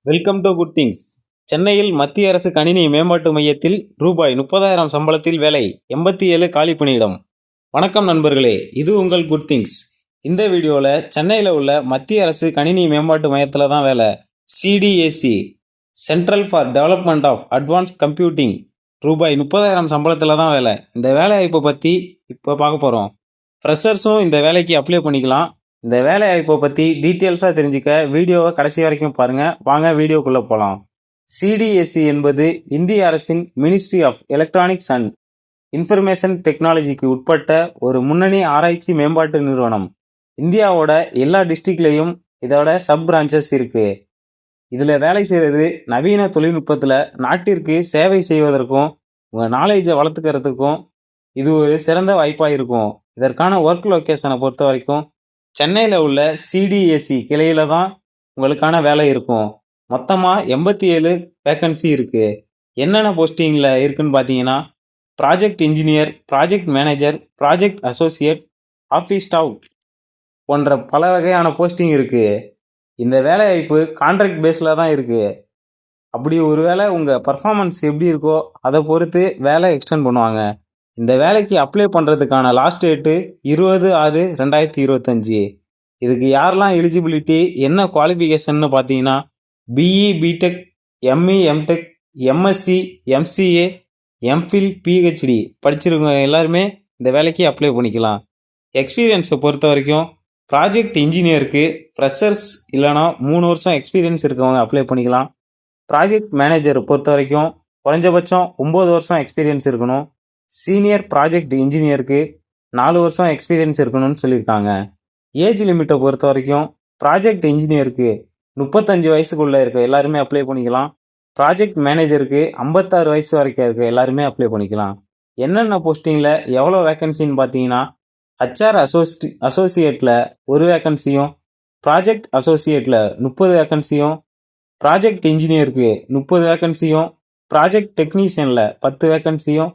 Welcome to good things. சென்னையில் மத்திய அரசு கணினி மேம்பாட்டு மையத்தில் ரூபாய் 30,000 சம்பளத்தில் வேலை, 87 காலி பணியிடம். வணக்கம் நண்பர்களே, இது உங்கள் குட் திங்ஸ். இந்த வீடியோவில் சென்னையில் உள்ள மத்திய அரசு கணினி மேம்பாட்டு மையத்தில் தான் வேலை. CDAC central for development of advance computing ரூபாய் 30,000 சம்பளத்தில் தான் வேலை. இந்த வேலைவாய்ப்பை பற்றி இப்போ பார்க்க போகிறோம். ஃப்ரெஷர்ஸும் இந்த வேலைக்கு அப்ளை பண்ணிக்கலாம். இந்த வேலைவாய்ப்பை பற்றி டீட்டெயில்ஸாக தெரிஞ்சுக்க வீடியோவை கடைசி வரைக்கும் பாருங்கள். வாங்க வீடியோக்குள்ளே போகலாம். CDAC என்பது இந்திய அரசின் ministry of electronics and information டெக்னாலஜிக்கு உட்பட்ட ஒரு முன்னணி ஆராய்ச்சி மேம்பாட்டு நிறுவனம். இந்தியாவோட எல்லா டிஸ்ட்ரிக்ட்லேயும் இதோட சப் பிரான்ச்சஸ் இருக்குது. இதில் வேலை செய்கிறது நவீன தொழில்நுட்பத்தில் நாட்டிற்கு சேவை செய்வதற்கும் உங்கள் நாலேஜை வளர்த்துக்கிறதுக்கும் இது ஒரு சிறந்த வாய்ப்பாக இருக்கும். இதற்கான ஒர்க் லொக்கேஷனை பொறுத்த வரைக்கும் சென்னையில் உள்ள CDAC கிளையில் தான் உங்களுக்கான வேலை இருக்கும். மொத்தமாக 87 வேக்கன்சி இருக்குது. என்னென்ன போஸ்டிங்கில் இருக்குன்னு பார்த்தீங்கன்னா, project engineer, project manager, project associate, office staff போன்ற பல வகையான போஸ்டிங் இருக்குது. இந்த வேலைவாய்ப்பு கான்ட்ராக்ட் பேஸில் தான் இருக்குது. அப்படி ஒரு வேளை உங்கள் பர்ஃபார்மன்ஸ் எப்படி இருக்கோ அதை பொறுத்து வேலை எக்ஸ்டெண்ட் பண்ணுவாங்க. இந்த வேலைக்கு அப்ளை பண்ணுறதுக்கான லாஸ்ட் டேட்டு 20/6/2025. இதுக்கு யாரெல்லாம் எலிஜிபிலிட்டி, என்ன குவாலிஃபிகேஷன்னு பார்த்தீங்கன்னா, BE, BTech, ME, MTech, MSc, MCA, MPhil, PhD படிச்சிருக்கவங்க எல்லாருமே இந்த வேலைக்கு அப்ளை பண்ணிக்கலாம். எக்ஸ்பீரியன்ஸை பொறுத்த வரைக்கும் ப்ராஜெக்ட் இன்ஜினியருக்கு ஃப்ரெஷர்ஸ் இல்லைனா 3 வருஷம் எக்ஸ்பீரியன்ஸ் இருக்கவங்க அப்ளை பண்ணிக்கலாம். ப்ராஜெக்ட் மேனேஜரை பொறுத்த வரைக்கும் குறைஞ்சபட்சம் 9 வருஷம் எக்ஸ்பீரியன்ஸ் இருக்கணும். சீனியர் ப்ராஜெக்ட் இன்ஜினியருக்கு 4 வருஷம் எக்ஸ்பீரியன்ஸ் இருக்கணும்னு சொல்லியிருக்காங்க. ஏஜ் லிமிட்டை பொறுத்த வரைக்கும் ப்ராஜெக்ட் இன்ஜினியருக்கு 35 வயசுக்குள்ளே இருக்க எல்லாருமே அப்ளை பண்ணிக்கலாம். ப்ராஜெக்ட் மேனேஜருக்கு 56 வயசு வரைக்கும் இருக்க எல்லாருமே அப்ளை பண்ணிக்கலாம். என்னென்ன போஸ்டிங்கில் எவ்வளோ வேக்கன்சின்னு பார்த்தீங்கன்னா, HR அசோசியேட்டில் 1 வேக்கன்சியும், ப்ராஜெக்ட் அசோசியேட்டில் 30 வேக்கன்சியும், ப்ராஜெக்ட் இன்ஜினியருக்கு 30 வேக்கன்சியும், ப்ராஜெக்ட் டெக்னீஷியனில் 10 வேக்கன்சியும்,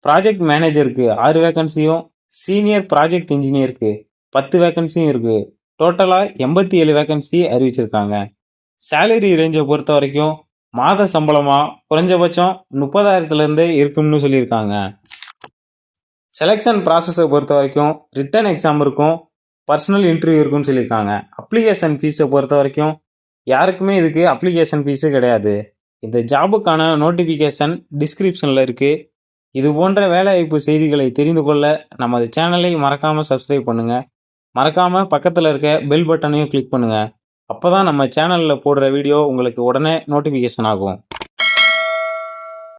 ப்ராஜெக்ட் மேனேஜருக்கு 6 வேக்கன்சியும், சீனியர் ப்ராஜெக்ட் இன்ஜினியருக்கு 10 வேக்கன்சியும் இருக்குது. டோட்டலாக 87 வேக்கன்சி அறிவிச்சிருக்காங்க. சேலரி ரேஞ்சை பொறுத்த வரைக்கும் மாத சம்பளமாக குறைஞ்சபட்சம் 30,000 இருக்கும்னு சொல்லியிருக்காங்க. செலெக்ஷன் ப்ராசஸை பொறுத்த வரைக்கும் ரிட்டன் எக்ஸாம் இருக்கும், பர்சனல் இன்டர்வியூ இருக்குன்னு சொல்லியிருக்காங்க. அப்ளிகேஷன் ஃபீஸை பொறுத்த வரைக்கும் யாருக்குமே இதுக்கு அப்ளிகேஷன் ஃபீஸு கிடையாது. இந்த ஜாபுக்கான நோட்டிஃபிகேஷன் டிஸ்கிரிப்ஷனில் இருக்குது. இது போன்ற வேலைவாய்ப்பு செய்திகளை தெரிந்து கொள்ள நமது சேனலை மறக்காமல் சப்ஸ்கிரைப் பண்ணுங்கள். மறக்காமல் பக்கத்தில் இருக்க பெல் பட்டனையும் கிளிக் பண்ணுங்கள். அப்போ தான் நம்ம சேனலில் போடுற வீடியோ உங்களுக்கு உடனே நோட்டிஃபிகேஷன் ஆகும்.